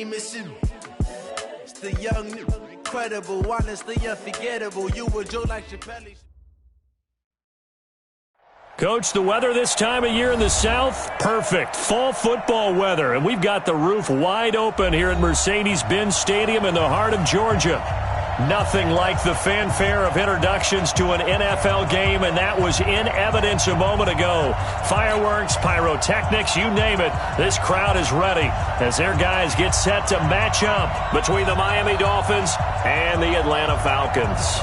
missing. It's the young, incredible, honestly unforgettable. You were Joe like Chappelle. Coach, the weather this time of year in the South, perfect. Fall football weather, and we've got the roof wide open here at Mercedes-Benz Stadium in the heart of Georgia. Nothing like the fanfare of introductions to an NFL game, and that was in evidence a moment ago. Fireworks, pyrotechnics, you name it. This crowd is ready as their guys get set to match up between the Miami Dolphins and the Atlanta Falcons.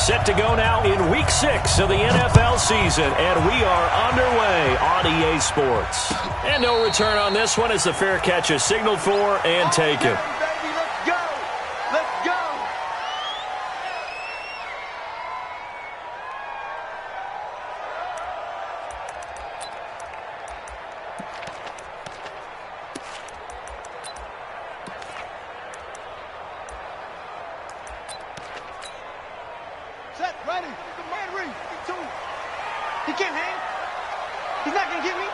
Set to go now in Week 6 of the NFL season, and we are underway on EA Sports. And no return on this one as the fair catch is signaled for and taken. Baby, let's go! Let's go! Set, ready. Man, ready. Two. He can't hang. He's not going to get me.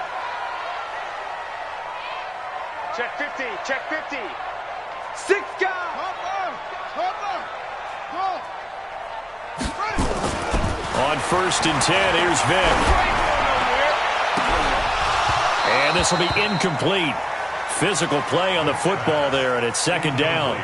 Check 50. Check 50. 6 guys. Hopper. On 1st and 10, here's Vic. And this will be incomplete. Physical play on the football there, and it's 2nd down.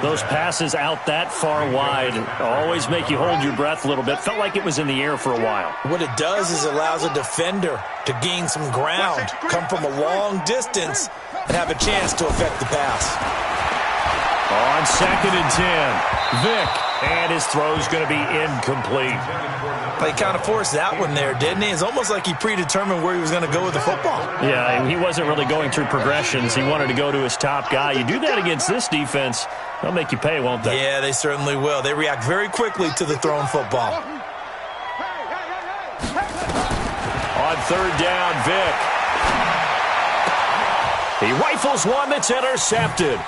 Those passes out that far wide always make you hold your breath a little bit. Felt like it was in the air for a while. What it does is allows a defender to gain some ground, come from a long distance, and have a chance to affect the pass. On 2nd and 10, Vic, and his throw's going to be incomplete. He kind of forced that one there, didn't he? It's almost like he predetermined where he was going to go with the football. Yeah, he wasn't really going through progressions. He wanted to go to his top guy. You do that against this defense, they'll make you pay, won't they? Yeah, they certainly will. They react very quickly to the thrown football. On 3rd down, Vic. He rifles one that's intercepted.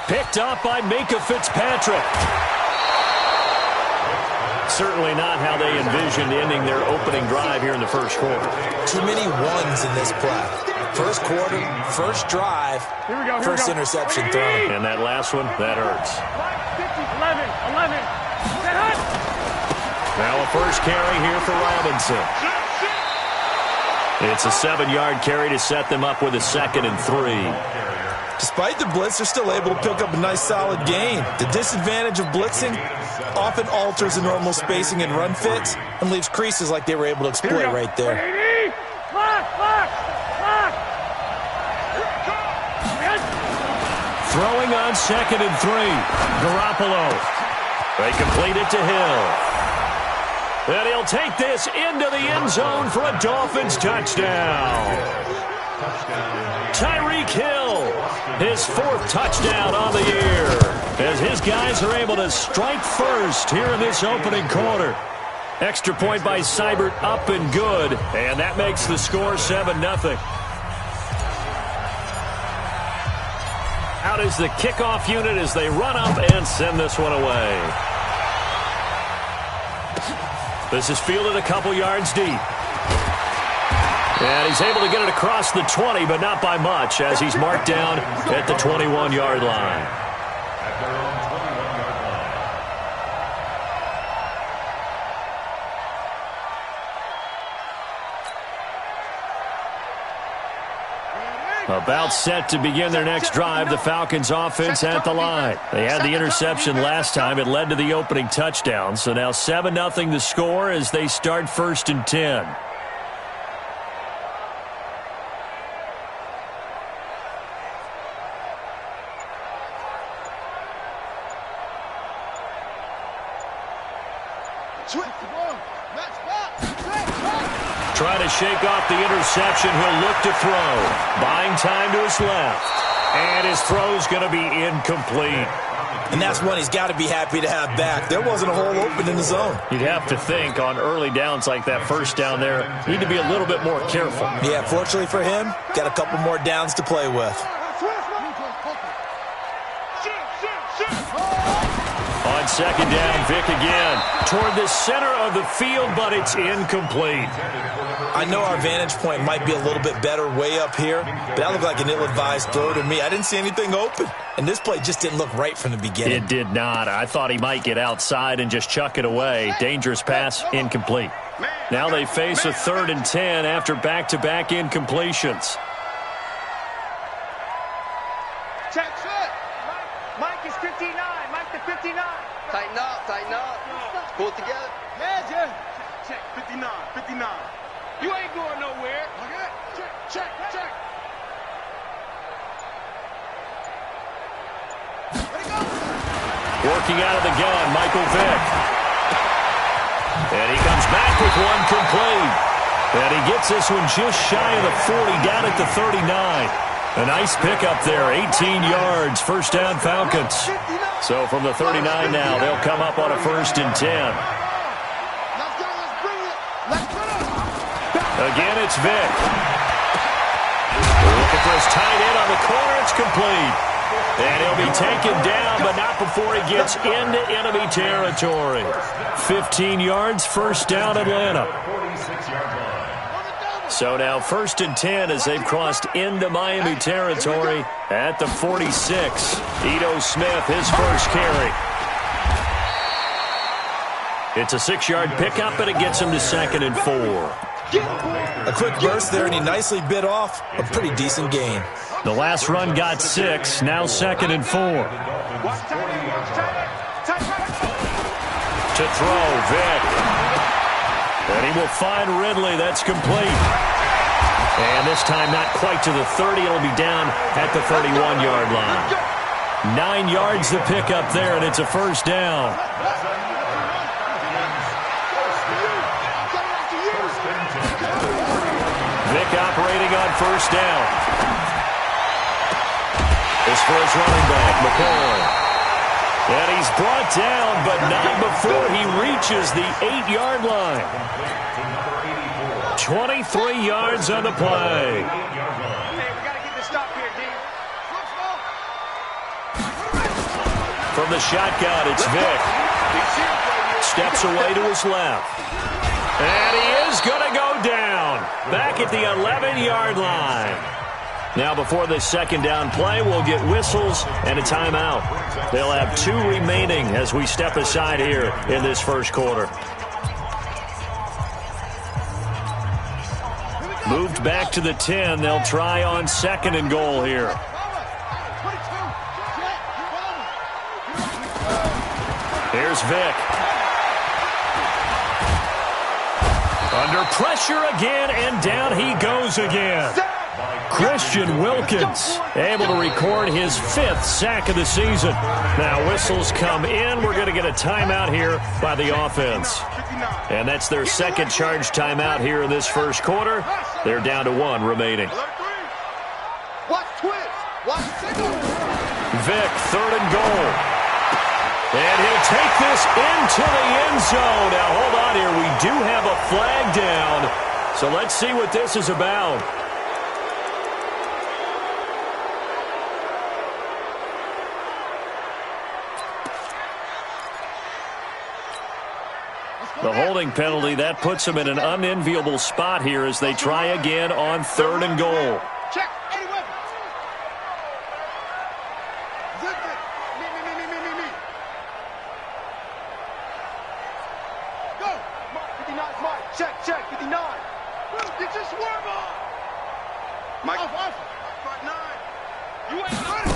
Picked up by Minka Fitzpatrick. Certainly not how they envisioned ending their opening drive here in the 1st quarter. Too many ones in this play. 1st quarter, 1st drive, first interception thrown. And that last one, that hurts. 11. Now a 1st carry here for Robinson. It's a 7-yard carry to set them up with a 2nd and 3. Despite the blitz, they're still able to pick up a nice solid gain. The disadvantage of blitzing often alters the normal spacing and run fits and leaves creases like they were able to exploit right there. Throwing on 2nd and 3. Garoppolo. They complete it to Hill. And he'll take this into the end zone for a Dolphins touchdown. Tyreek Hill, his 4th touchdown on the year, as his guys are able to strike first here in this opening quarter. Extra point by Seibert, up and good, and that makes the score 7-0. Out is the kickoff unit as they run up and send this one away. This is fielded a couple yards deep. And he's able to get it across the 20, but not by much, as he's marked down at the 21-yard line. About set to begin their next drive, the Falcons offense at the line. They had the interception last time. It led to the opening touchdown. So now 7-0 the score as they start 1st and 10. Trying to shake off the interception. He'll look to throw. Buying time to his left. And his throw's going to be incomplete. And that's one he's got to be happy to have back. There wasn't a hole open in the zone. You'd have to think on early downs like that 1st down there, need to be a little bit more careful. Yeah, fortunately for him, got a couple more downs to play with. On second down. Vic again toward the center of the field, but it's incomplete. I know our vantage point might be a little bit better way up here, but that looked like an ill-advised throw to me. I didn't see anything open, and this play just didn't look right from the beginning. It did not. I thought he might get outside and just chuck it away. Dangerous pass, incomplete. Now they face a 3rd and 10 after back-to-back incompletions. Check, set. Mike is 59. Mike the 59. Tighten up, tighten up. Pull it together. Yeah. Check, 59, 59. You ain't going nowhere. Okay. Check. Ready, go. Working out of the gun, Michael Vick. And he comes back with one complete. And he gets this one just shy of the 40, down at the 39. A nice pickup there, 18 yards, first down Falcons. So from the 39 now, they'll come up on a 1st and 10. Let's go, let's bring it. Let's put it. Again, it's Vick. Looking for his tight end on the corner, it's complete. And he'll be taken down, but not before he gets into enemy territory. 15 yards, first down Atlanta. So now 1st and 10 as they've crossed into Miami territory at the 46. Ito Smith, his first carry. It's a 6-yard pickup, and it gets him to 2nd and 4. A quick burst there, and he nicely bit off a pretty decent gain. The last run got 6, now 2nd and 4. To throw, Vick. And he will find Ridley. That's complete. And this time not quite to the 30. It'll be down at the 31-yard line. 9 yards to pick up there, and it's a first down. Vick operating on first down. This for his running back, McCoy. And he's brought down, but not before he reaches the 8-yard line. 23 yards on the play. Hey, we got to get this stop here, D. From the shotgun, it's Vick. Steps away to his left. And he is going to go down. Back at the 11-yard line. Now before this second down play, we'll get whistles and a timeout. They'll have 2 remaining as we step aside here in this first quarter. Moved back to the 10. They'll try on 2nd and goal here. Here's Vick. Under pressure again, and down he goes again. Christian Wilkins able to record his 5th sack of the season. Now whistles come in. We're going to get a timeout here by the offense. And that's their second charge timeout here in this first quarter. They're down to 1 remaining. Watch twist. Watch single. Vick, 3rd and goal. And he'll take this into the end zone. Now hold on here. We do have a flag down. So let's see what this is about. The holding penalty, that puts them in an unenviable spot here as they try again on 3rd and goal. Check. Any weapon. Me. Go. 59, Mike. Check. 59. Get your swerve on. Mike. Off. 9. You ain't ready.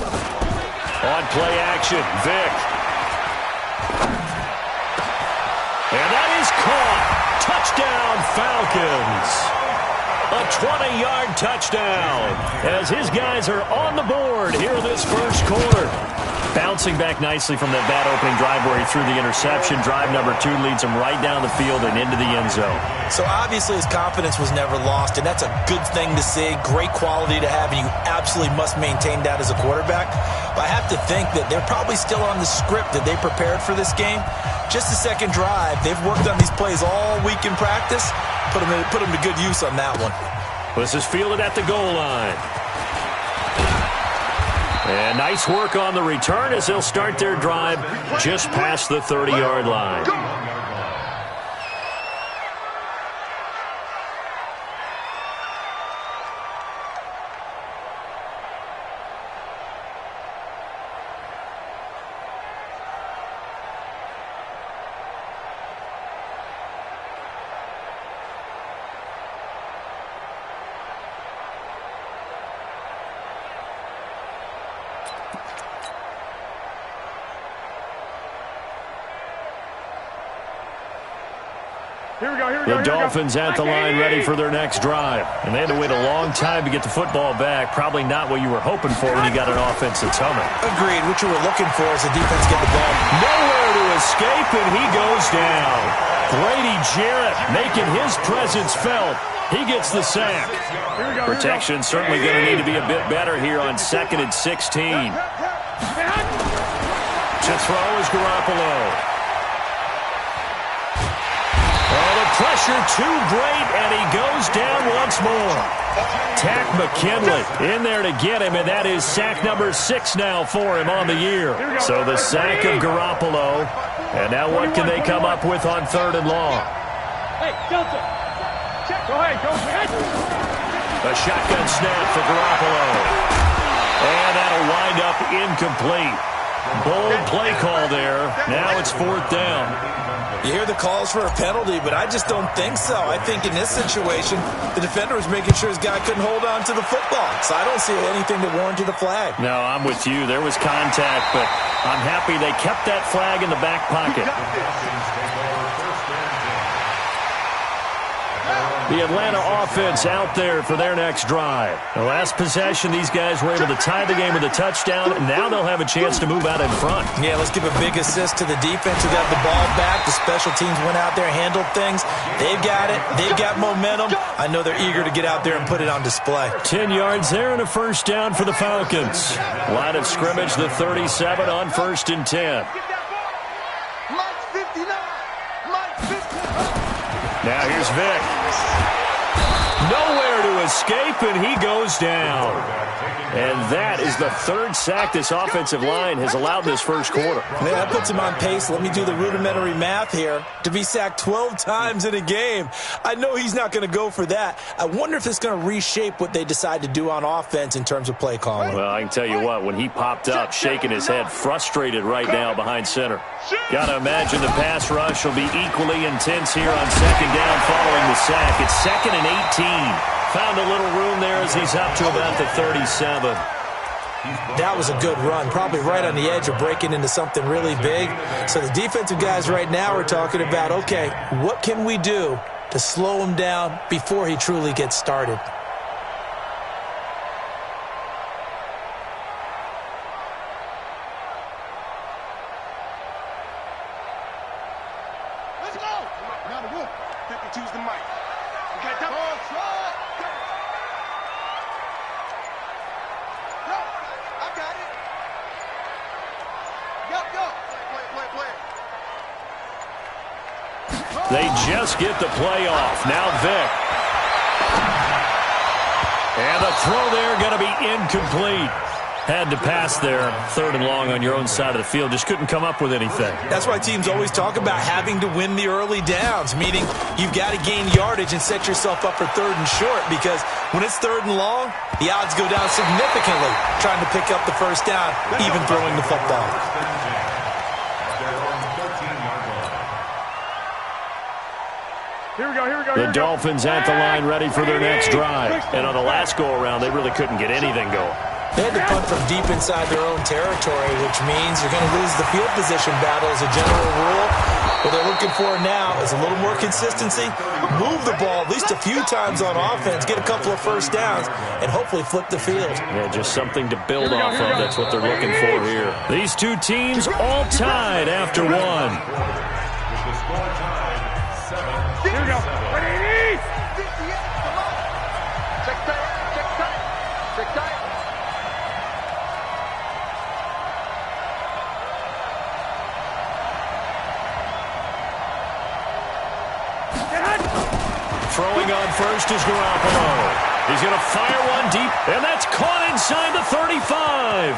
On play action, Vick. And that is caught. Touchdown, Falcons. A 20-yard touchdown as his guys are on the board here in this first quarter. Bouncing back nicely from that bad opening drive where he threw the interception. Drive number 2 leads him right down the field and into the end zone. So obviously his confidence was never lost, and that's a good thing to see. Great quality to have, and you absolutely must maintain that as a quarterback. But I have to think that they're probably still on the script that they prepared for this game. Just the second drive. They've worked on these plays all week in practice. Put them to good use on that one. This is fielded at the goal line. And nice work on the return as they'll start their drive just past the 30-yard line. The Dolphins at the line ready for their next drive. And they had to wait a long time to get the football back. Probably not what you were hoping for when you got an offense that's humming. Agreed. What you were looking for is the defense get the ball. Nowhere to escape, and he goes down. Brady Jarrett making his presence felt. He gets the sack. Protection certainly going to need to be a bit better here on 2nd and 16. To throw is Garoppolo. Pressure too great, and he goes down once more. Tack McKinley in there to get him, and that is sack number 6 now for him on the year. So the sack of Garoppolo, and now what can they come up with on 3rd and long? Hey, Delta, check. Go ahead, go ahead. A shotgun snap for Garoppolo, and that'll wind up incomplete. Bold play call there. Now it's 4th down. You hear the calls for a penalty, but I just don't think so. I think in this situation, the defender was making sure his guy couldn't hold on to the football. So I don't see anything that warranted the flag. No, I'm with you. There was contact, but I'm happy they kept that flag in the back pocket. The Atlanta offense out there for their next drive. The last possession, these guys were able to tie the game with a touchdown, and now they'll have a chance to move out in front. Yeah, let's give a big assist to the defense who got the ball back. The special teams went out there, handled things. They've got it. They've got momentum. I know they're eager to get out there and put it on display. 10 yards there and a 1st down for the Falcons. Line of scrimmage, the 37 on 1st and 10. Now here's Vic. Nowhere to escape, and he goes down. And that is the 3rd sack this offensive line has allowed this first quarter. Man, that puts him on pace. Let me do the rudimentary math here. To be sacked 12 times in a game, I know he's not going to go for that. I wonder if it's going to reshape what they decide to do on offense in terms of play calling. Well, I can tell you what, when he popped up, shaking his head, frustrated right now behind center. Got to imagine the pass rush will be equally intense here on 2nd down following the sack. It's 2nd and 18. Found a little room there as he's up to about the 37. That was a good run, probably right on the edge of breaking into something really big. So the defensive guys right now are talking about, okay, what can we do to slow him down before he truly gets started? Let's go. Now the roof. Pick and choose the mic. Okay, double. They just get the play off. Now Vic. And the throw there going to be incomplete. Had to pass there. 3rd and long on your own side of the field. Just couldn't come up with anything. That's why teams always talk about having to win the early downs, meaning you've got to gain yardage and set yourself up for 3rd and short, because when it's 3rd and long, the odds go down significantly trying to pick up the 1st down, even throwing the football. The Dolphins at the line ready for their next drive. And on the last go-around, they really couldn't get anything going. They had to punt from deep inside their own territory, which means you're going to lose the field position battle as a general rule. What they're looking for now is a little more consistency, move the ball at least a few times on offense, get a couple of 1st downs, and hopefully flip the field. Yeah, just something to build off of. That's what they're looking for here. These two teams all tied after one. Here we go. Ready? Check tight. Check tight. Check tight. Throwing on first is Garoppolo. He's going to fire one deep, and that's caught inside the 35.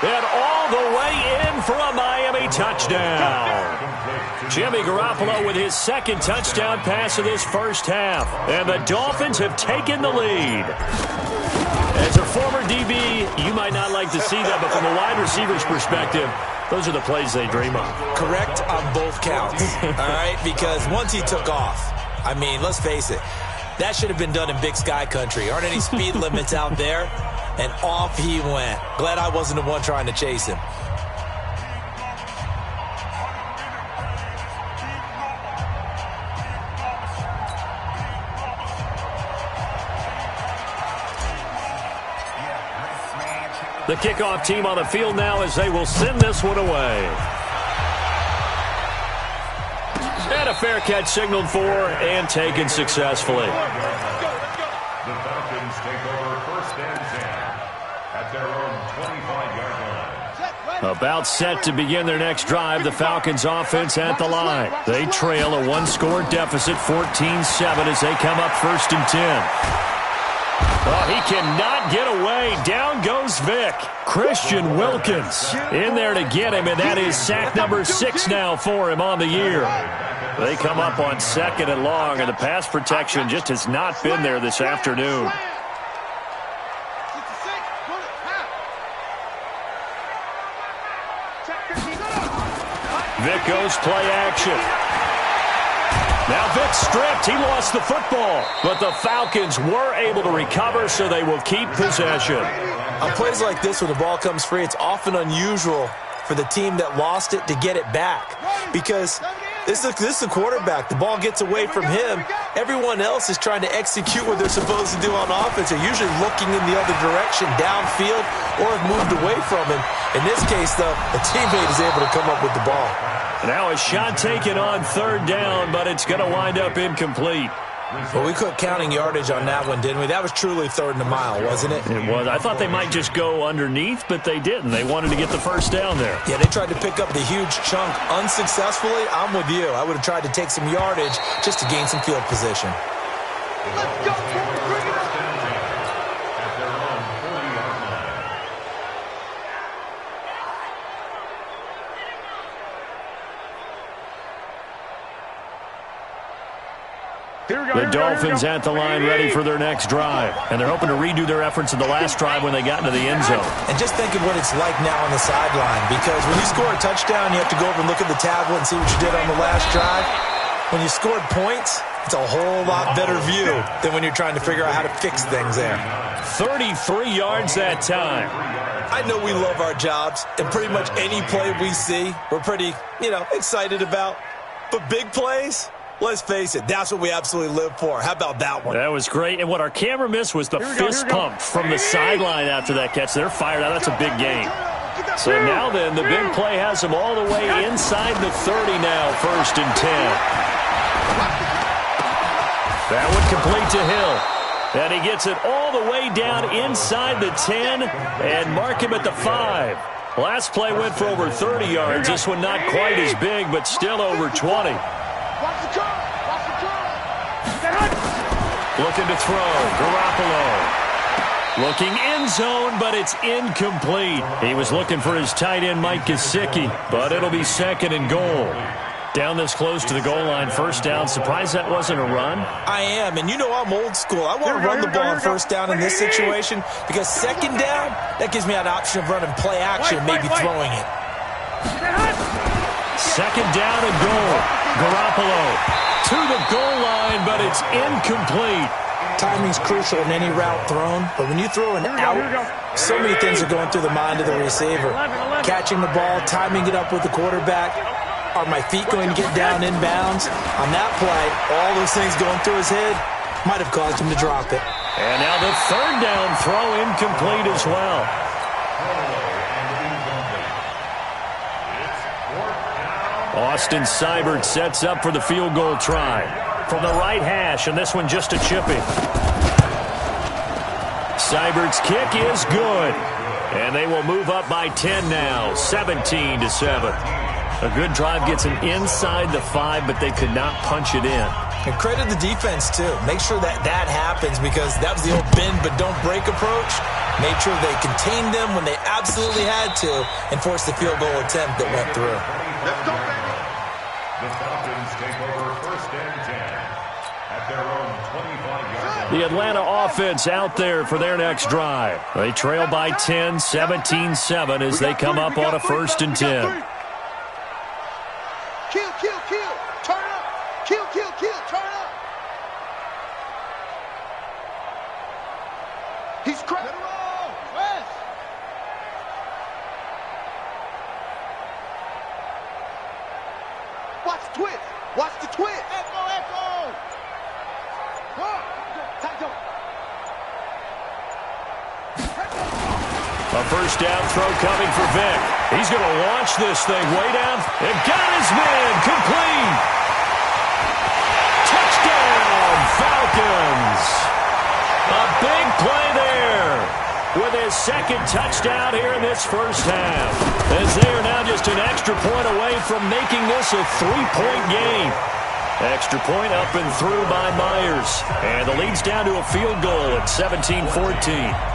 And all the way in for a Miami touchdown. Jimmy Garoppolo with his second touchdown pass of this first half. And the Dolphins have taken the lead. As a former DB, you might not like to see that, but from a wide receiver's perspective, those are the plays they dream of. Correct on both counts, all right? Because once he took off, I mean, let's face it, that should have been done in Big Sky country. Aren't any speed limits out there? And off he went. Glad I wasn't the one trying to chase him. The kickoff team on the field now as they will send this one away. And a fair catch signaled for and taken successfully. The Falcons take over first and 10 at their own 25-yard line. About set to begin their next drive, the Falcons offense at the line. They trail a one-score deficit, 14-7, as they come up first and 10. Oh, he cannot get away. Down goes Vic. Christian Wilkins in there to get him, and that is sack number 6 now for him on the year. They come up on second and long, and the pass protection just has not been there this afternoon. Vic goes play action. Now Vic stripped. He lost the football. But the Falcons were able to recover, so they will keep possession. On plays like this where the ball comes free, it's often unusual for the team that lost it to get it back. Because this is the quarterback. The ball gets away from him. Everyone else is trying to execute what they're supposed to do on offense. They're usually looking in the other direction, downfield, or have moved away from him. In this case, though, a teammate is able to come up with the ball. Now a shot taken on third down, but it's going to wind up incomplete. Well, we quit counting yardage on that one, didn't we? That was truly third and a mile, wasn't it? It was. I thought they might just go underneath, but they didn't. They wanted to get the first down there. Yeah, they tried to pick up the huge chunk unsuccessfully. I'm with you. I would have tried to take some yardage just to gain some field position. Let's go. The Dolphins at the line ready for their next drive. And they're hoping to redo their efforts in the last drive when they got into the end zone. And just think of what it's like now on the sideline. Because when you score a touchdown, you have to go over and look at the tablet and see what you did on the last drive. When you scored points, it's a whole lot better view than when you're trying to figure out how to fix things there. 33 yards that time. I know we love our jobs, and pretty much any play we see, we're pretty, excited about. But big plays? Let's face it, that's what we absolutely live for. How about that one? That was great. And what our camera missed was the fist pump from the sideline after that catch. They're fired out. That's a big gain. So now then, the big play has them all the way inside the 30 now, first and 10. That one complete to Hill. And he gets it all the way down inside the 10 and mark him at the 5. Last play went for over 30 yards. This one not quite as big, but still over 20. Looking to throw. Garoppolo. Looking end zone, but it's incomplete. He was looking for his tight end, Mike Gesicki, but it'll be second and goal. Down this close to the goal line, first down. Surprised that wasn't a run? I am, and I'm old school. I want to run the ball on first down in this situation because second down, that gives me an option of running play action, maybe throwing it. Second down and goal. Garoppolo to the goal line, but it's incomplete. Timing's crucial in any route thrown, but when you throw an out, so many things are going through the mind of the receiver. Catching the ball, timing it up with the quarterback. Are my feet going to get down inbounds? On that play, all those things going through his head might have caused him to drop it. And now the third down throw incomplete as well. Austin Seibert sets up for the field goal try. From the right hash, and this one just a chipping. Seibert's kick is good. And they will move up by 10 now, 17-7. A good drive gets them inside the 5, but they could not punch it in. And credit the defense, too. Make sure that happens, because that was the old bend but don't break approach. Made sure they contained them when they absolutely had to and forced the field goal attempt that went through. Let's go, baby. The Falcons take over 1st and 10 at their own 25-yard line. The Atlanta offense out there for their next drive. They trail by 10, 17-7 as they come up on a 1st and 10. Kill, kill, kill. Turn up. Kill, kill, kill. Turn up. He's cracked. West. Watch the twist. Watch the twist. Echo, echo. Tight. A 1st down throw coming for Vic. He's going to launch this thing way down. And got his man. Complete. Touchdown, Falcons. A big play there with his 2nd touchdown here in this 1st half. As they are now just an extra point away from making this a 3-point game. Extra point up and through by Myers. And the lead's down to a field goal at 17-14.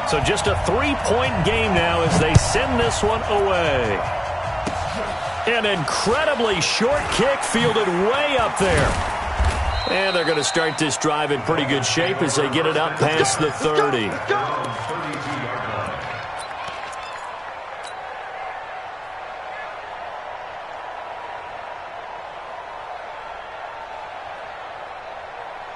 So just a 3-point game now as they send this one away. An incredibly short kick fielded way up there. And they're going to start this drive in pretty good shape as they get it up past the 30.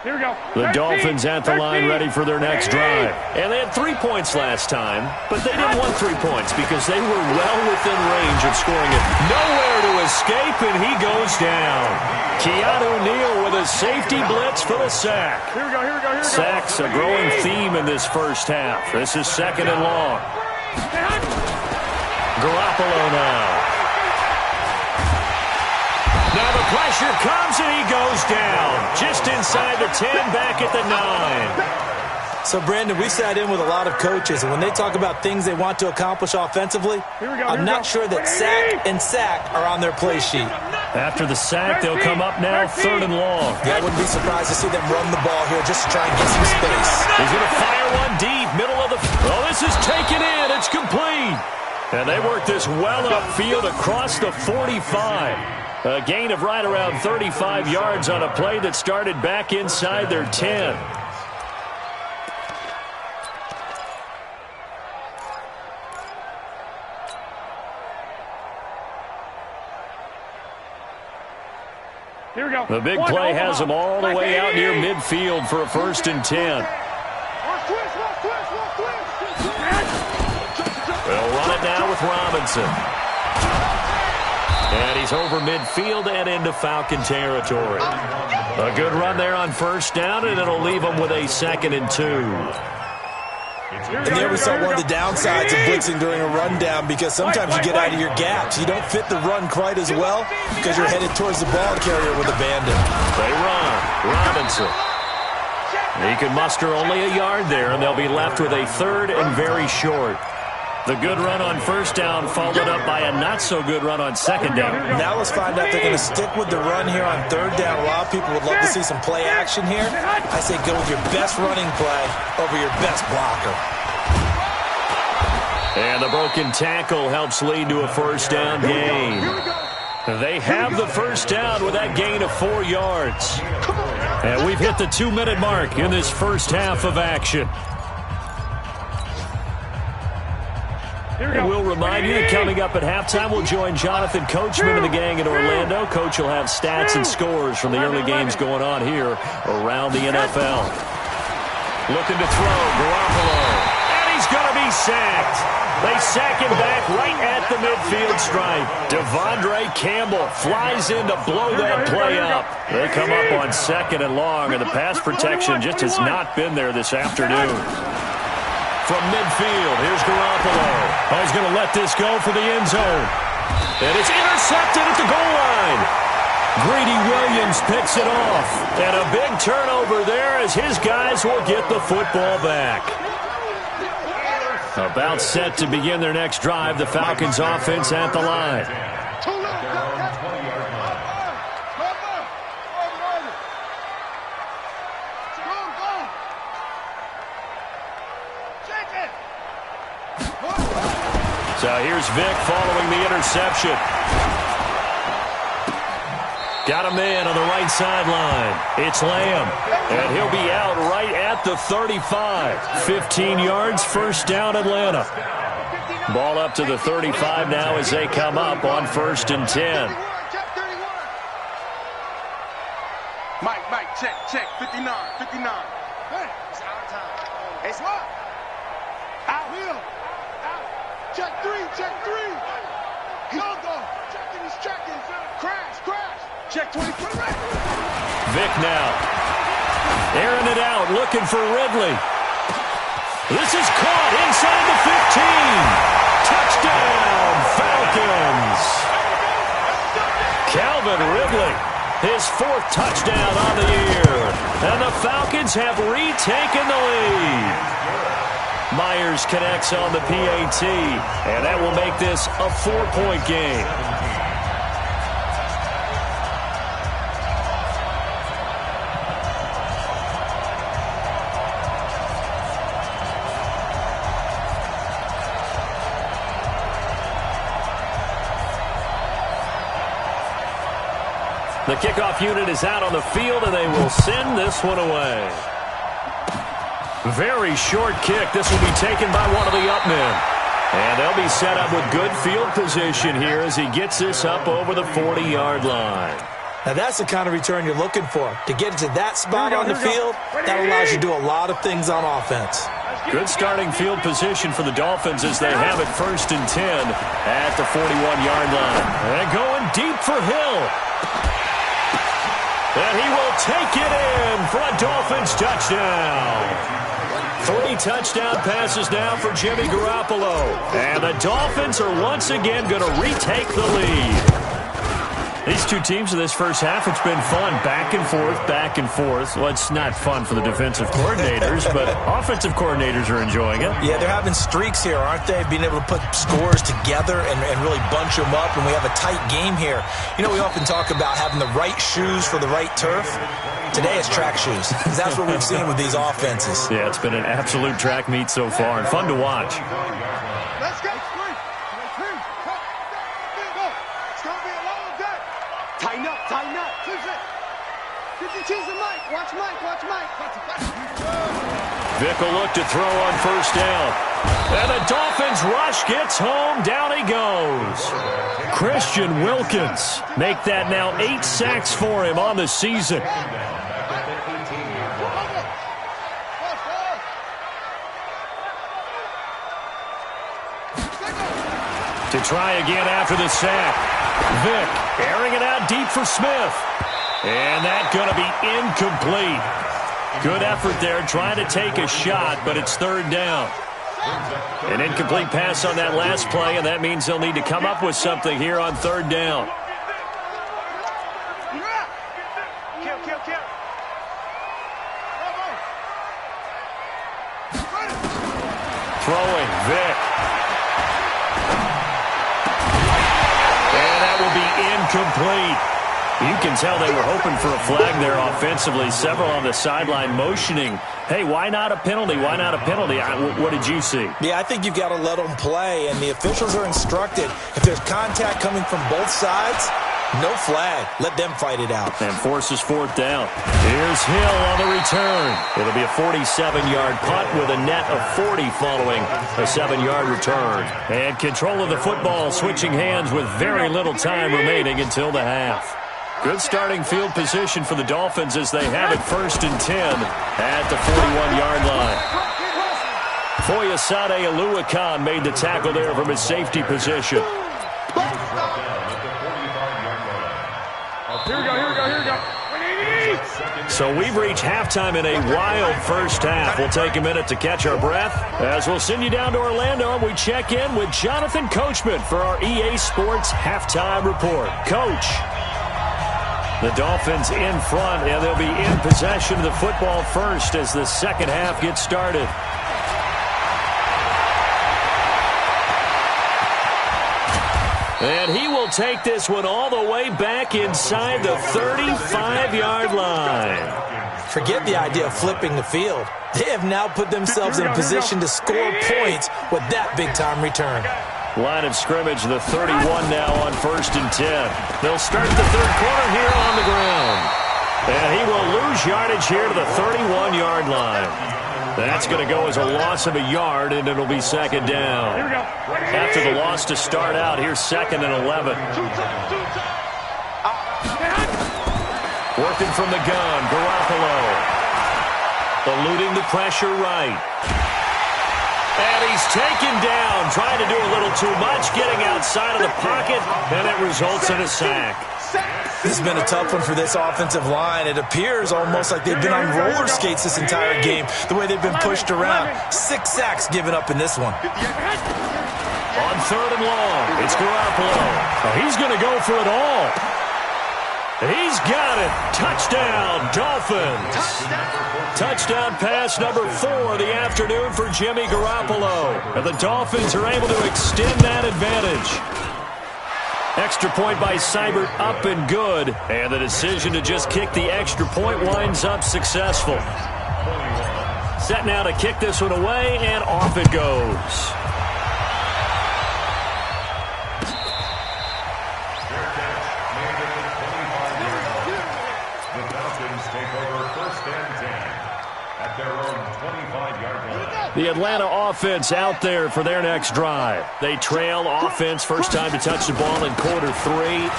Here we go. The Dolphins at the line ready for their next drive. And they had 3 points last time, but they didn't want 3 points because they were well within range of scoring it. Nowhere to escape, and he goes down. Keanu Neal with a safety blitz for the sack. Here we go. Sacks a growing theme in this 1st half. This is 2nd and long. Garoppolo now. Now the pressure comes and he goes down. Just inside the 10, back at the 9. So, Brandon, we sat in with a lot of coaches, and when they talk about things they want to accomplish offensively, I'm not sure that sack and sack are on their play sheet. After the sack, they'll come up now 3rd and long. Yeah, I wouldn't be surprised to see them run the ball here just to try and get some space. He's going to fire one deep, middle of the... Oh, this is taken in. It's complete. And they work this well upfield across the 45. A gain of right around 35 yards on a play that started back inside their 10. Here we go. The big play has them all the way out near midfield for a 1st and 10. They'll run it now with Robinson. And he's over midfield and into Falcon territory. A good run there on 1st down, and it'll leave them with a 2nd and 2. And there we saw one of the downsides of blitzing during a rundown, because sometimes you get out of your gaps. You don't fit the run quite as well because you're headed towards the ball carrier with a bandit. They run. Robinson. He can muster only a yard there, and they'll be left with a 3rd and very short. The good run on 1st down followed up by a not-so-good run on 2nd down. Now let's find out if they're going to stick with the run here on 3rd down. A lot of people would love to see some play action here. I say go with your best running play over your best blocker. And the broken tackle helps lead to a 1st down gain. They have the 1st down with that gain of 4 yards. And we've hit the 2-minute mark in this 1st half of action. And we'll remind you that coming up at halftime, we'll join Jonathan Coachman and the gang in Orlando. Coach will have stats and scores from the early games going on here around the NFL. Looking to throw, Garoppolo. And he's going to be sacked. They sack him back right at the midfield stripe. Devondre Campbell flies in to blow that play up. They come up on 2nd and long, and the pass protection just has not been there this afternoon. From midfield, here's Garoppolo. Oh, he's going to let this go for the end zone. And it's intercepted at the goal line. Greedy Williams picks it off. And a big turnover there as his guys will get the football back. About set to begin their next drive, the Falcons offense at the line. So here's Vic following the interception. Got a man on the right sideline. It's Lamb. And he'll be out right at the 35. 15 yards, first down Atlanta. Ball up to the 35 now as they come up on 1st and 10. Mike, check. 59. Hey, it's our time. It's what? Out. Wheel. Out. Check three. Go. He's checking. Crash. Check 20. Vic now. Airing it out, looking for Ridley. This is caught inside the 15. Touchdown, Falcons. Calvin Ridley, his 4th touchdown on the year. And the Falcons have retaken the lead. Myers connects on the PAT, and that will make this a 4-point game. The kickoff unit is out on the field, and they will send this one away. Very short kick. This will be taken by one of the up men. And they'll be set up with good field position here as he gets this up over the 40-yard line. Now, that's the kind of return you're looking for. To get to that spot on the field, that allows you to do a lot of things on offense. Good starting field position for the Dolphins as they have it 1st and 10 at the 41-yard line. And going deep for Hill. And he will take it in for a Dolphins touchdown. 3 touchdown passes now for Jimmy Garoppolo. And the Dolphins are once again going to retake the lead. These two teams in this first half, it's been fun. Back and forth. Well, it's not fun for the defensive coordinators, but offensive coordinators are enjoying it. Yeah, they're having streaks here, aren't they? Being able to put scores together and really bunch them up, and we have a tight game here. You know, we often talk about having the right shoes for the right turf. Today it's track shoes. That's what we've seen with these offenses. Yeah, it's been an absolute track meet so far and fun to watch. Let's go. It's going to be a long day. Tighten up. Watch Mike. Vic will look to throw on 1st down. And the Dolphins rush gets home. Down he goes. Christian Wilkins make that now 8 sacks for him on the season. To try again after the sack. Vic airing it out deep for Smith. And that's going to be incomplete. Good effort there trying to take a shot, but it's 3rd down. An incomplete pass on that last play, and that means they'll need to come up with something here on 3rd down. Kill. Throwing, Vic. And that will be incomplete. You can tell they were hoping for a flag there offensively. Several on the sideline motioning, hey, why not a penalty? What did you see? Yeah, I think you've got to let them play, and the officials are instructed. If there's contact coming from both sides, no flag. Let them fight it out. And forces 4th down. Here's Hill on the return. It'll be a 47-yard punt with a net of 40 following a 7-yard return. And control of the football switching hands with very little time remaining until the half. Good starting field position for the Dolphins as they have it 1st and 10 at the 41-yard line. Foyesade Oluwakan made the tackle there from his safety position. Here we go. So we've reached halftime in a wild first half. We'll take a minute to catch our breath as we'll send you down to Orlando and we check in with Jonathan Coachman for our EA Sports Halftime Report. Coach. The Dolphins in front, and they'll be in possession of the football first as the second half gets started. And he will take this one all the way back inside the 35-yard line. Forget the idea of flipping the field. They have now put themselves in a position to score points with that big-time return. Line of scrimmage, the 31 now on 1st and 10. They'll start the third quarter here on the ground. And he will lose yardage here to the 31-yard line. That's going to go as a loss of a yard, and it'll be second down. After the loss to start out, here's 2nd and 11. Working from the gun, Garoppolo. Eluding the pressure right. And he's taken down, trying to do a little too much, getting outside of the pocket, and it results in a sack. This has been a tough one for this offensive line. It appears almost like they've been on roller skates this entire game, the way they've been pushed around. 6 sacks given up in this one. On 3rd and long, it's Garoppolo. Oh, he's going to go for it all. He's got it. Touchdown, Dolphins. Touchdown pass number 4 of the afternoon for Jimmy Garoppolo. And the Dolphins are able to extend that advantage. Extra point by Seibert up and good. And the decision to just kick the extra point winds up successful. Set now to kick this one away, and off it goes. The Atlanta offense out there for their next drive. They trail offense, first time to touch the ball in quarter 3,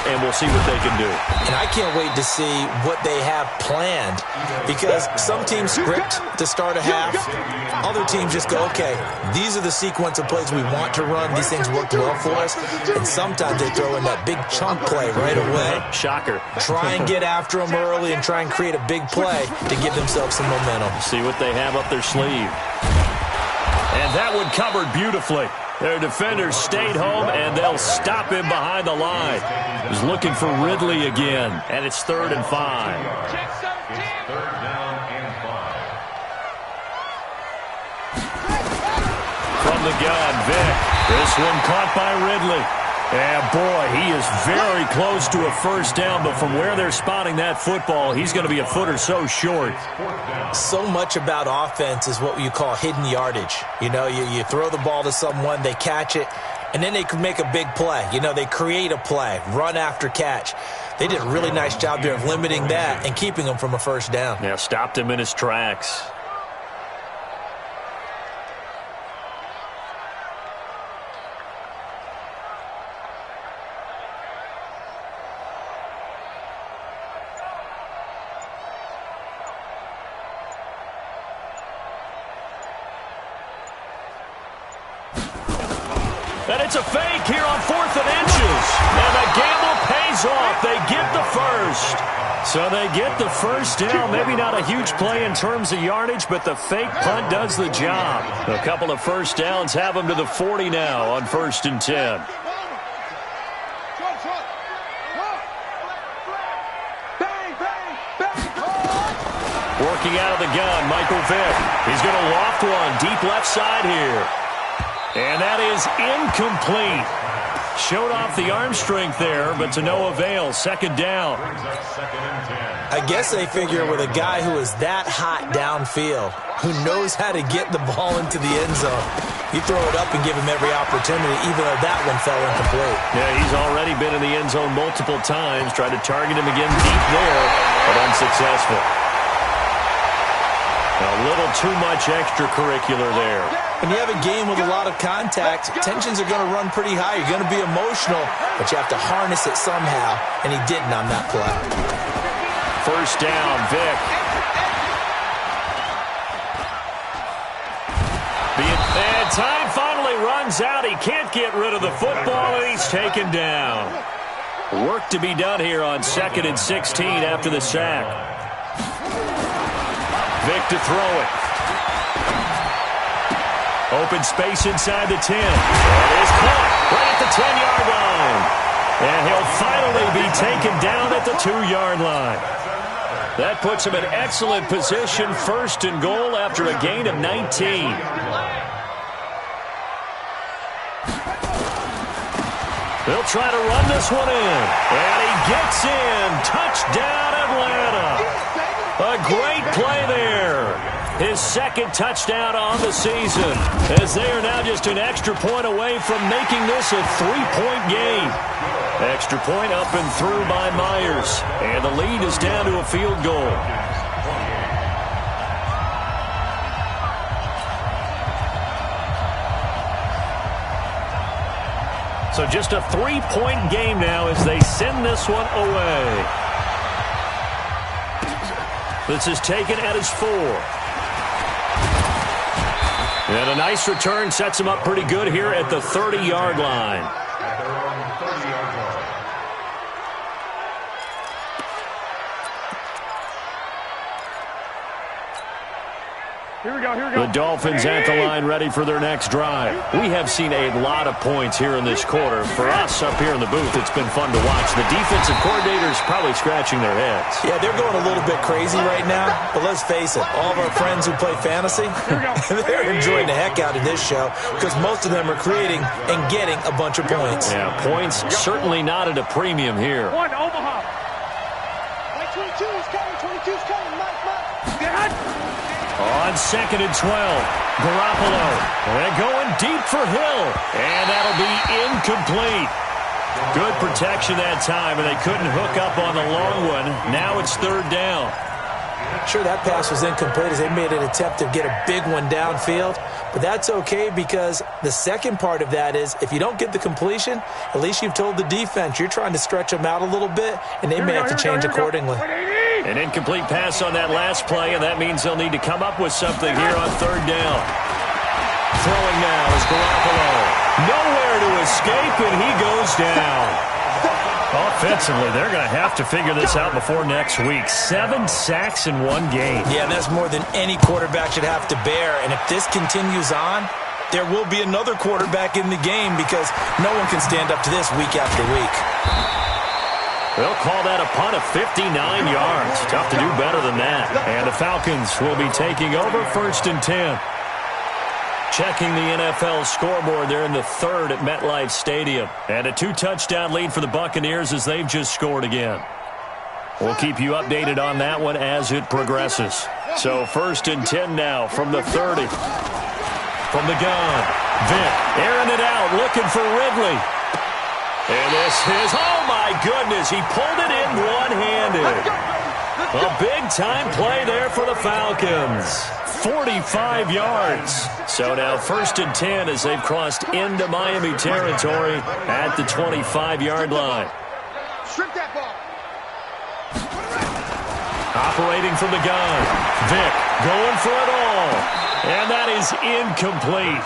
and we'll see what they can do. And I can't wait to see what they have planned, because some teams script to start a half. Other teams just go, okay, these are the sequence of plays we want to run. These things worked well for us. And sometimes they throw in that big chunk play right away. Shocker. Try and get after them early and try and create a big play to give themselves some momentum. See what they have up their sleeve. And that one covered beautifully. Their defenders stayed home, and they'll stop him behind the line. He's looking for Ridley again, and it's 3rd and 5. It's 3rd down and 5. From the gun, Vick. This one caught by Ridley. And boy, he is very close to a first down, but from where they're spotting that football, he's going to be a foot or so short. So much about offense is what you call hidden yardage. You know, you throw the ball to someone, they catch it, and then they can make a big play. You know, they create a play, run after catch. They did a really nice job there of limiting that and keeping him from a first down. Yeah, stopped him in his tracks. And it's a fake here on 4th and inches. And the gamble pays off. They get the first. So they get the first down. Maybe not a huge play in terms of yardage, but the fake punt does the job. A couple of first downs have them to the 40 now on 1st and 10. Working out of the gun, Michael Vick. He's going to loft one deep left side here. And that is incomplete. Showed off the arm strength there, but to no avail. 2nd down. I guess they figure with a guy who is that hot downfield, who knows how to get the ball into the end zone, you throw it up and give him every opportunity, even though that one fell incomplete. Yeah, he's already been in the end zone multiple times. Tried to target him again deep there, but unsuccessful. A little too much extracurricular there. When you have a game with a lot of contact, tensions are going to run pretty high. You're going to be emotional, but you have to harness it somehow, and he didn't on that play. First down, Vick. And time finally runs out. He can't get rid of the football, and he's taken down. Work to be done here on 2nd and 16 after the sack. Vick to throw it. Open space inside the 10. It is caught right at the 10-yard line. And he'll finally be taken down at the 2-yard line. That puts him in excellent position, 1st and goal after a gain of 19. They'll try to run this one in. And he gets in. Touchdown, Atlanta. A great play there. His 2nd touchdown on the season, as they are now just an extra point away from making this a 3-point game. Extra point up and through by Myers. And the lead is down to a field goal. So just a 3-point game now as they send this one away. This is taken at his 4. And a nice return sets him up pretty good here at the 30-yard line. At their own 30-yard line. Here we go. The Dolphins at the line ready for their next drive. We have seen a lot of points here in this quarter. For us up here in the booth, it's been fun to watch. The defensive coordinators probably scratching their heads. Yeah, they're going a little bit crazy right now. But let's face it, all of our friends who play fantasy, they're enjoying the heck out of this show because most of them are creating and getting a bunch of points. Yeah, points certainly not at a premium here. One, Omaha. 22 is coming. 22 is coming. Mike. On 2nd and 12, Garoppolo. And going deep for Hill. And that'll be incomplete. Good protection that time, and they couldn't hook up on the long one. Now it's 3rd down. Sure, that pass was incomplete as they made an attempt to get a big one downfield. But that's okay because the second part of that is if you don't get the completion, at least you've told the defense you're trying to stretch them out a little bit, and they may have to change accordingly. An incomplete pass on that last play, and that means they'll need to come up with something here on 3rd down. Throwing now is Garoppolo. Nowhere to escape, and he goes down. Offensively, they're going to have to figure this out before next week. 7 sacks in one game. Yeah, that's more than any quarterback should have to bear. And if this continues on, there will be another quarterback in the game because no one can stand up to this week after week. They'll call that a punt of 59 yards. Tough to do better than that. And the Falcons will be taking over 1st and 10. Checking the NFL scoreboard, they're in the 3rd at MetLife Stadium. And a 2-touchdown lead for the Buccaneers as they've just scored again. We'll keep you updated on that one as it progresses. So 1st and 10 now from the 30. From the gun, Vic airing it out, looking for Ridley. And this is, oh my goodness, he pulled it in one-handed. A big-time play there for the Falcons. 45 yards. So now 1st and 10 as they've crossed into Miami territory at the 25-yard line. Strip that ball. Operating from the gun. Vic going for it all. And that is incomplete.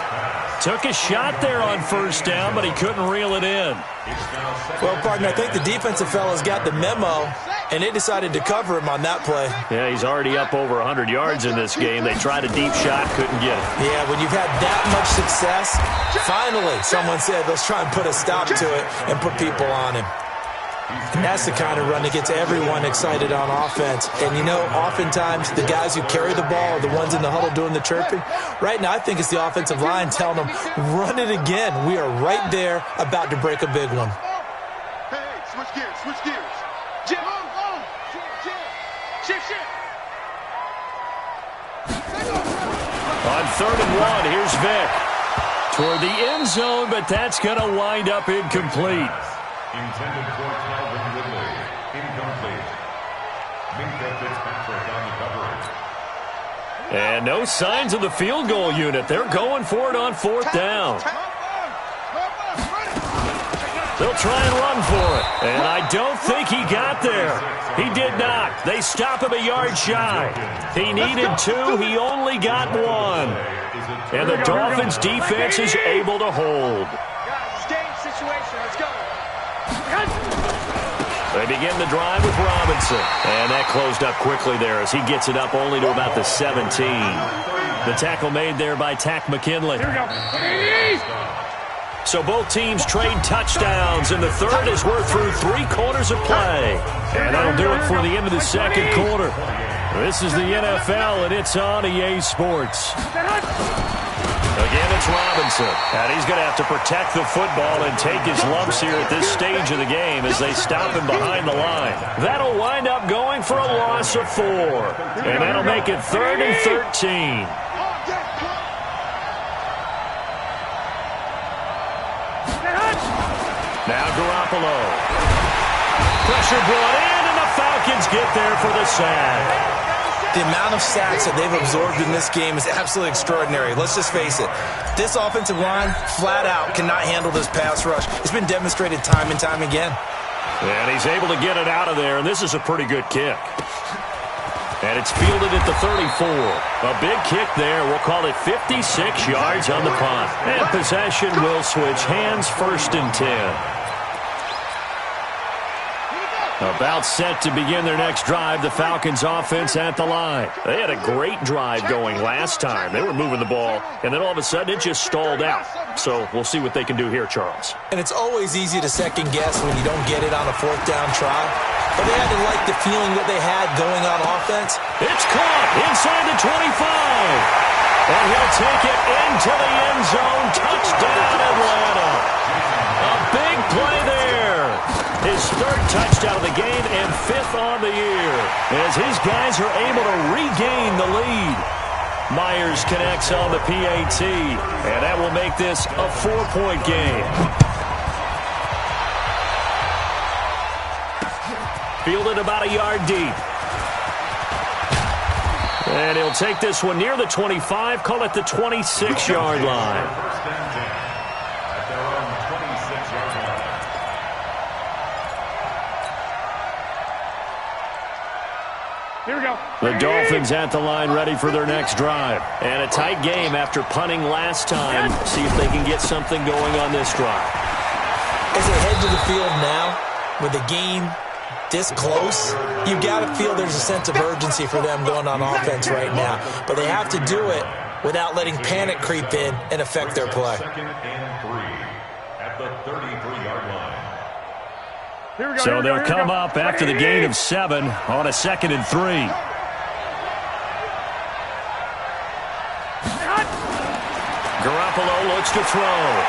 Took a shot there on 1st down, but he couldn't reel it in. Well, partner, I think the defensive fellas got the memo, and they decided to cover him on that play. Yeah, he's already up over 100 yards in this game. They tried a deep shot, couldn't get it. Yeah, when you've had that much success, finally someone said, let's try and put a stop to it and put people on him. And that's the kind of run that gets everyone excited on offense. And, you know, oftentimes the guys who carry the ball are the ones in the huddle doing the chirping. Right now, I think it's the offensive line telling them, run it again. We are right there about to break a big one. Hey, switch gears. Jim, Shift. On 3rd and 1, here's Vic. Toward the end zone, but that's going to wind up incomplete. Intended for Calvin Ridley. Incomplete. Minka Fitzpatrick on the coverage. And no signs of the field goal unit. They're going for it on 4th down. They'll try and run for it. And I don't think he got there. He did not. They stop him a yard shy. He needed 2. He only got 1. And the Dolphins defense is able to hold. Game situation. Let's go. They begin the drive with Robinson. And that closed up quickly there as he gets it up only to about the 17. The tackle made there by Tack McKinley. Here we go. So both teams trade touchdowns, and the third as we're through 3 quarters of play. And that'll do it for the end of the second quarter. This is the NFL, and it's on EA Sports. Again, it's Robinson. And he's going to have to protect the football and take his lumps here at this stage of the game as they stop him behind the line. That'll wind up going for a loss of 4. And that'll make it 3rd and 13. Now Garoppolo. Pressure brought in, and the Falcons get there for the sack. The amount of sacks that they've absorbed in this game is absolutely extraordinary. Let's just face it. This offensive line, flat out, cannot handle this pass rush. It's been demonstrated time and time again. And he's able to get it out of there, and this is a pretty good kick. And it's fielded at the 34. A big kick there. We'll call it 56 yards on the punt. And possession will switch hands, 1st and 10. About set to begin their next drive, the Falcons offense at the line. They had a great drive going last time. They were moving the ball, and then all of a sudden it just stalled out. So we'll see what they can do here, Charles. And it's always easy to second guess when you don't get it on a 4th down try. But they had to like the feeling that they had going on offense. It's caught inside the 25. And he'll take it into the end zone. Touchdown, Atlanta. A big play there. His 3rd touchdown of the game and 5th on the year as his guys are able to regain the lead. Myers connects on the PAT, and that will make this a 4-point game. Fielded about a yard deep. And he'll take this one near the 25, call it the 26-yard line. Here we go. The Dolphins at the line ready for their next drive. And a tight game after punting last time. See if they can get something going on this drive. As they head to the field now, with the game this close, you've got to feel there's a sense of urgency for them going on offense right now. But they have to do it without letting panic creep in and affect their play. 2nd and 3 at the 33-yard line. So they'll come up after the gain of 7 on a 2nd and 3. Garoppolo looks to throw.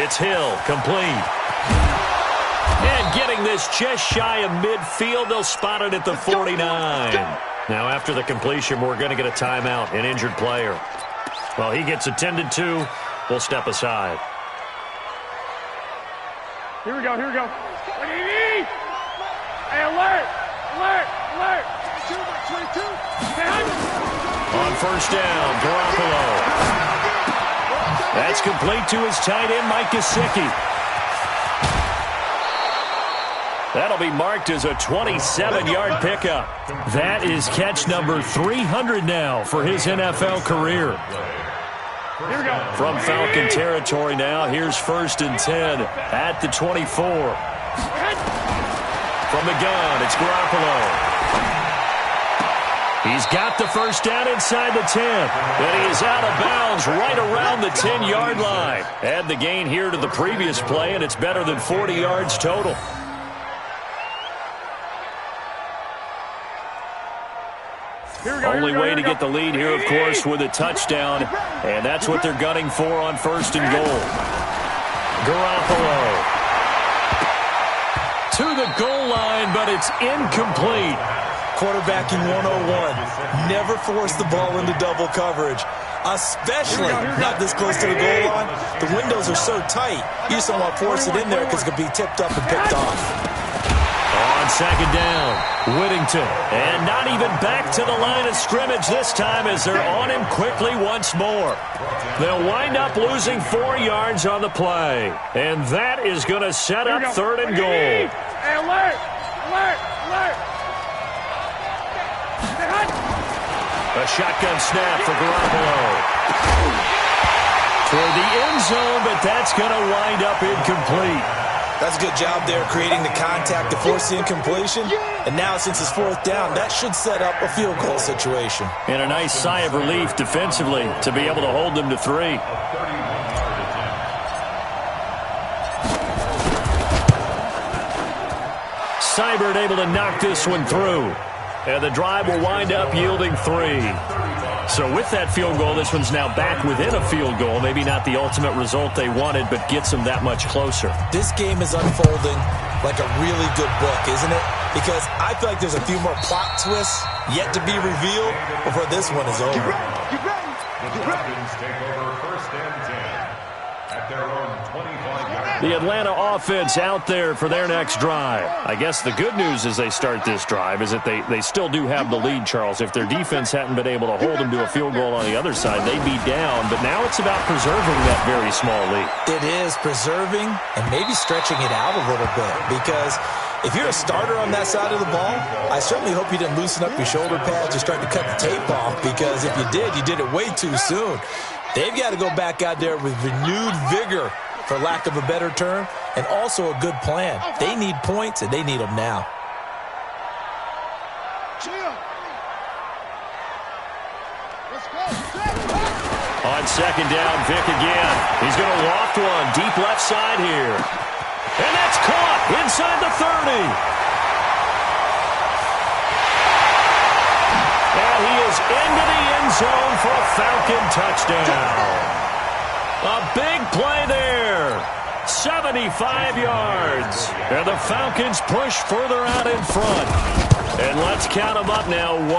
It's Hill, complete. And getting this just shy of midfield, they'll spot it at the 49. Now after the completion, we're going to get a timeout, an injured player. Well, he gets attended to. We'll step aside. Here we go, here we go. What do you need? Hey, alert! Alert! Alert! 22! On 1st down, Garoppolo. That's complete to his tight end, Mike Gesicki. That'll be marked as a 27-yard pickup. That is catch number 300 now for his NFL career. Here we go. From Falcon territory now, here's 1st and 10 at the 24. From the gun, it's Garoppolo. He's got the 1st down inside the 10. And he is out of bounds right around the 10-yard line. Add the gain here to the previous play, and it's better than 40 yards total. Only way to get the lead here, of course, with a touchdown, and that's what they're gunning for on 1st and goal. Garoppolo to the goal line, but it's incomplete. Quarterbacking 101. Never force the ball into double coverage, especially not this close to the goal line. The windows are so tight, you just don't want to force it in there because it could be tipped up and picked off. On 2nd down, Whittington. And not even back to the line of scrimmage this time as they're on him quickly once more. They'll wind up losing 4 yards on the play. And that is going to set up 3rd and goal. Hey, alert! Alert! Alert! A shotgun snap for Garoppolo. Toward the end zone, but that's going to wind up incomplete. That's a good job there creating the contact to force the incompletion. And now since it's 4th down, that should set up a field goal situation. And a nice sigh of relief defensively to be able to hold them to 3. Seibert able to knock this one through. And the drive will wind up yielding 3. So with that field goal, this one's now back within a field goal. Maybe not the ultimate result they wanted, but gets them that much closer. This game is unfolding like a really good book, isn't it? Because I feel like there's a few more plot twists yet to be revealed before this one is over. The Dolphins take over 1st and 10 at their own 25-yard. The Atlanta offense out there for their next drive. I guess the good news as they start this drive is that they still do have the lead, Charles. If their defense hadn't been able to hold them to a field goal on the other side, they'd be down. But now it's about preserving that very small lead. It is preserving and maybe stretching it out a little bit, because if you're a starter on that side of the ball, I certainly hope you didn't loosen up your shoulder pads or start to cut the tape off, because if you did it way too soon. They've got to go back out there with renewed vigor, for lack of a better term, and also a good plan. They need points, and they need them now. On 2nd down, Vick again. He's going to loft one deep left side here. And that's caught inside the 30. And he is into the end zone for a Falcon touchdown. A big play there. 75 yards. And the Falcons push further out in front. And let's count them up now. 1, 2, 3,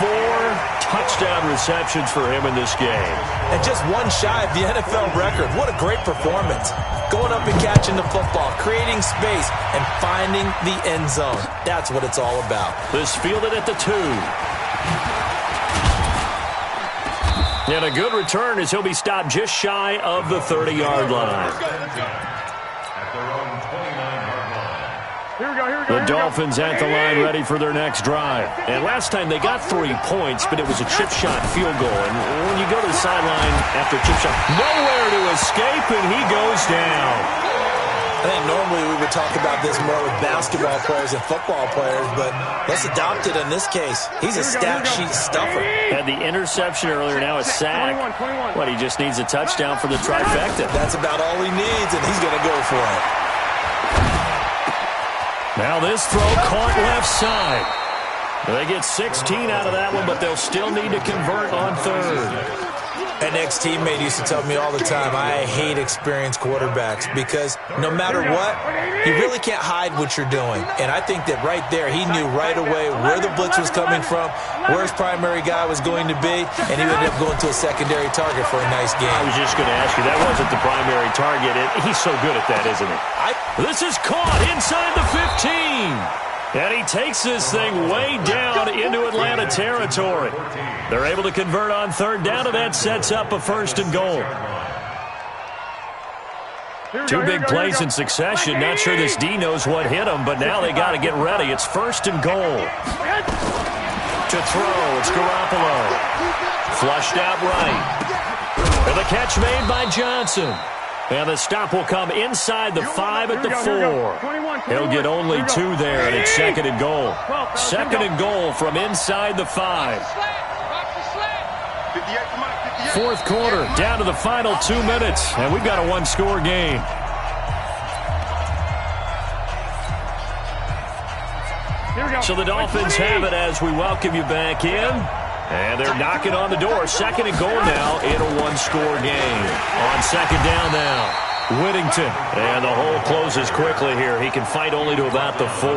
4 touchdown receptions for him in this game. And just one shy of the NFL record. What a great performance. Going up and catching the football, creating space, and finding the end zone. That's what it's all about. This fielded at the 2. And a good return as he'll be stopped just shy of the 30-yard line. The Dolphins at the line ready for their next drive. And last time they got 3 points, but it was a chip shot field goal. And when you go to the sideline after a chip shot, nowhere to escape, and he goes down. I think normally we would talk about this more with basketball players and football players, but let's adopt it in this case. He's a stat sheet stuffer. Had the interception earlier, now a sack. What, he just needs a touchdown for the trifecta. That's about all he needs, and he's going to go for it. Now this throw caught left side. They get 16 out of that one, but they'll still need to convert on 3rd. An ex-teammate used to tell me all the time, I hate experienced quarterbacks, because no matter what, you really can't hide what you're doing. And I think that right there, he knew right away where the blitz was coming from, where his primary guy was going to be, and he ended up going to a secondary target for a nice game. I was just going to ask you, that wasn't the primary target. He's so good at that, isn't he? This is caught inside the 15. And he takes this thing way down into Atlanta territory. They're able to convert on 3rd down, and that sets up a 1st and goal. 2 big plays in succession. Not sure this D knows what hit him, but now they got to get ready. It's 1st and goal. To throw, it's Garoppolo. Flushed out right. And the catch made by Johnson. And the stop will come inside the 5 at the 4. He'll get only 2 there, and it's 2nd and goal. 2nd and goal from inside the 5. 4th quarter, down to the final 2 minutes, and we've got a 1-score game. So the Dolphins have it as we welcome you back in. And they're knocking on the door. 2nd and goal now in a 1-score game. On 2nd down now, Whittington. And the hole closes quickly here. He can fight only to about the 4.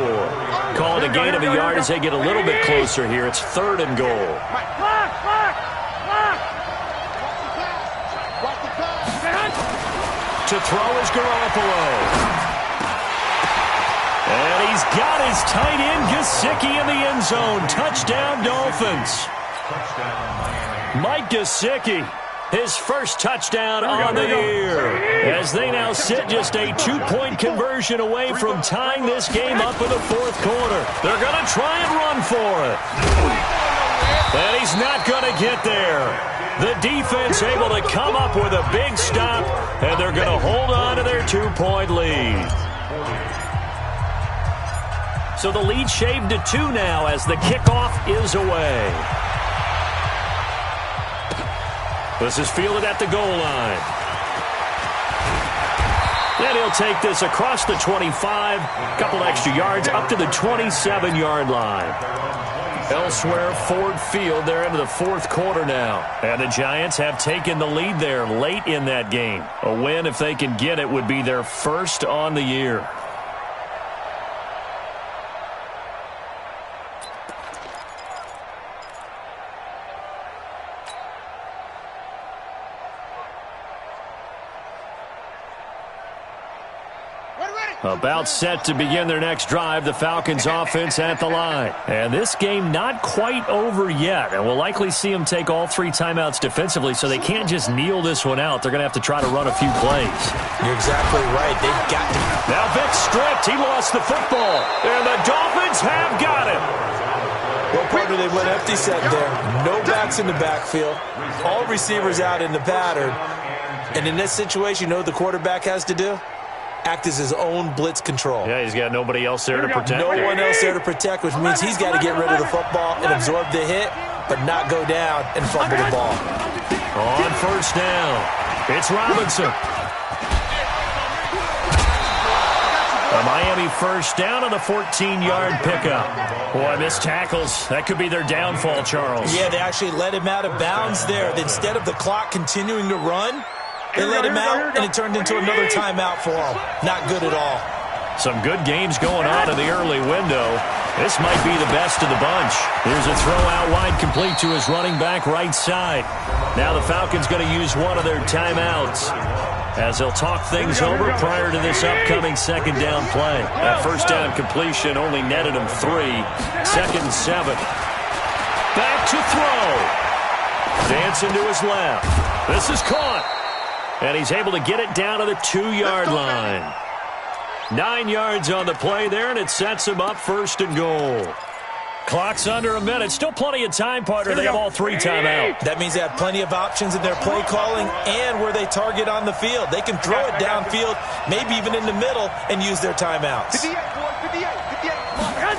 Call it a gain of a yard as they get a little bit closer here. It's 3rd and goal. To throw is Garoppolo. And he's got his tight end Gesicki in the end zone. Touchdown, Dolphins. Mike Gesicki, his first touchdown on the year, as they now sit just a 2-point conversion away from tying this game up in the 4th quarter. They're going to try and run for it. And he's not going to get there. The defense able to come up with a big stop, and they're going to hold on to their 2-point lead. So the lead shaved to 2 now as the kickoff is away. This is fielded at the goal line. And he'll take this across the 25, a couple extra yards, up to the 27-yard line. Elsewhere, Ford Field, they're into the fourth quarter now. And the Giants have taken the lead there late in that game. A win, if they can get it, would be their first on the year. About set to begin their next drive, the Falcons offense at the line. And this game not quite over yet. And we'll likely see them take all 3 timeouts defensively, so they can't just kneel this one out. They're going to have to try to run a few plays. You're exactly right. They've got to. Now Vic stripped. He lost the football. And the Dolphins have got it. Well, partner, they went empty set there. No backs in the backfield. All receivers out in the pattern. And in this situation, you know what the quarterback has to do? Act as his own blitz control. Yeah, he's got nobody else there to protect. No one else there to protect, which means he's got to get rid of the football and absorb the hit, but not go down and fumble the ball. On first down, it's Robinson. A Miami first down on a 14-yard pickup. Boy, missed tackles. That could be their downfall, Charles. Yeah, they actually let him out of bounds there. Instead of the clock continuing to run, they let him out, and it turned into another timeout for him. Not good at all. Some good games going on in the early window. This might be the best of the bunch. Here's a throw out wide, complete to his running back right side. Now the Falcons going to use one of their timeouts as they'll talk things over prior to this upcoming second down play. That first down completion only netted him 3. Second and 7. Back to throw. Dancing to his left. This is caught. And he's able to get it down to the 2-yard line. 9 yards on the play there, and it sets him up first and goal. Clock's under a minute. Still plenty of time, partner. They have all 3 timeouts. That means they have plenty of options in their play calling and where they target on the field. They can throw it downfield, maybe even in the middle, and use their timeouts. 58, boy, 58, 58.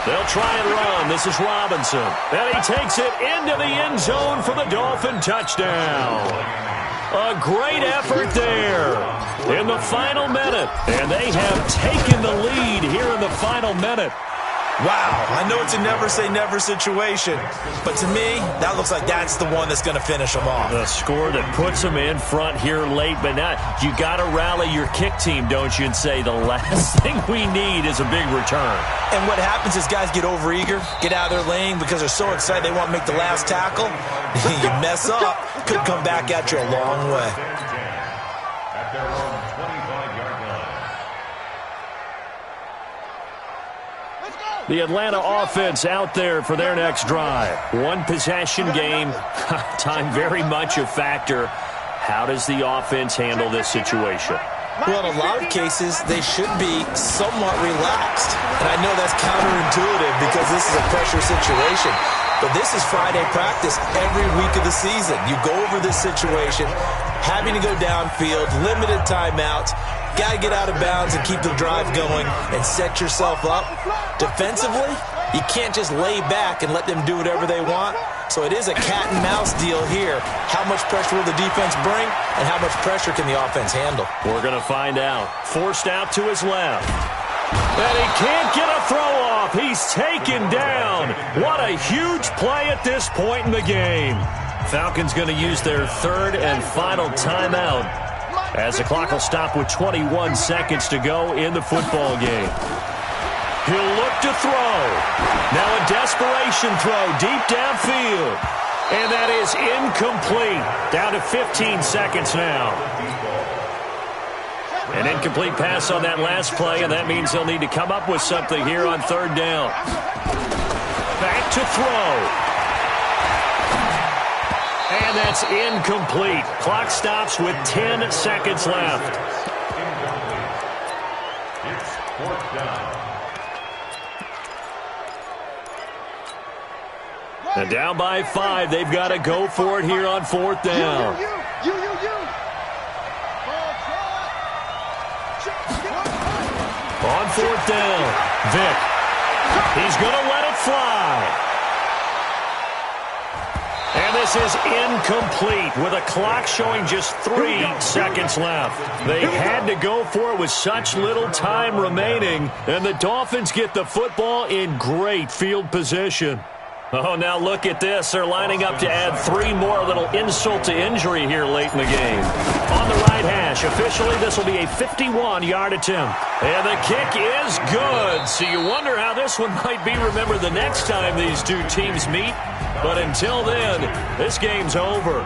They'll try and run. This is Robinson. And he takes it into the end zone for the Dolphin touchdown. A great effort there in the final minute. And they have taken the lead here in the final minute. Wow, I know it's a never-say-never situation, but to me, that looks like that's the one that's going to finish them off. The score that puts them in front here late, but now you got to rally your kick team, don't you, and say the last thing we need is a big return. And what happens is guys get overeager, get out of their lane because they're so excited they want to make the last tackle. You mess up, could come back at you a long way. At their own 25-yard line. The Atlanta offense out there for their next drive. One possession game. Time very much a factor. How does the offense handle this situation? Well, in a lot of cases, they should be somewhat relaxed. And I know that's counterintuitive because this is a pressure situation. But this is Friday practice every week of the season. You go over this situation, having to go downfield, limited timeouts, got to get out of bounds and keep the drive going and set yourself up. Defensively, you can't just lay back and let them do whatever they want. So it is a cat and mouse deal here. How much pressure will the defense bring and how much pressure can the offense handle? We're going to find out. Forced out to his left. And he can't get a throw off. He's taken down. What a huge play at this point in the game. Falcons going to use their third and final timeout as the clock will stop with 21 seconds to go in the football game. He'll look to throw. Now a desperation throw deep downfield. And that is incomplete. Down to 15 seconds now. An incomplete pass on that last play, and that means they'll need to come up with something here on third down. Back to throw. And that's incomplete. Clock stops with 10 seconds left. It's fourth down. And down by 5, they've got to go for it here on fourth down. On fourth down, Vic. He's going to let it fly. And this is incomplete with a clock showing just 3 seconds left. They had to go for it with such little time remaining, and the Dolphins get the football in great field position. Oh, now look at this. They're lining up to add 3 more, a little insult to injury here late in the game. On the right hash, officially this will be a 51-yard attempt. And the kick is good. So you wonder how this one might be remembered the next time these two teams meet. But until then, this game's over.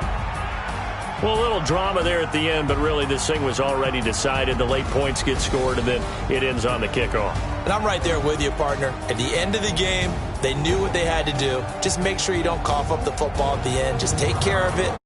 Well, a little drama there at the end, but really this thing was already decided. The late points get scored, and then it ends on the kickoff. And I'm right there with you, partner. At the end of the game, they knew what they had to do. Just make sure you don't cough up the football at the end. Just take care of it,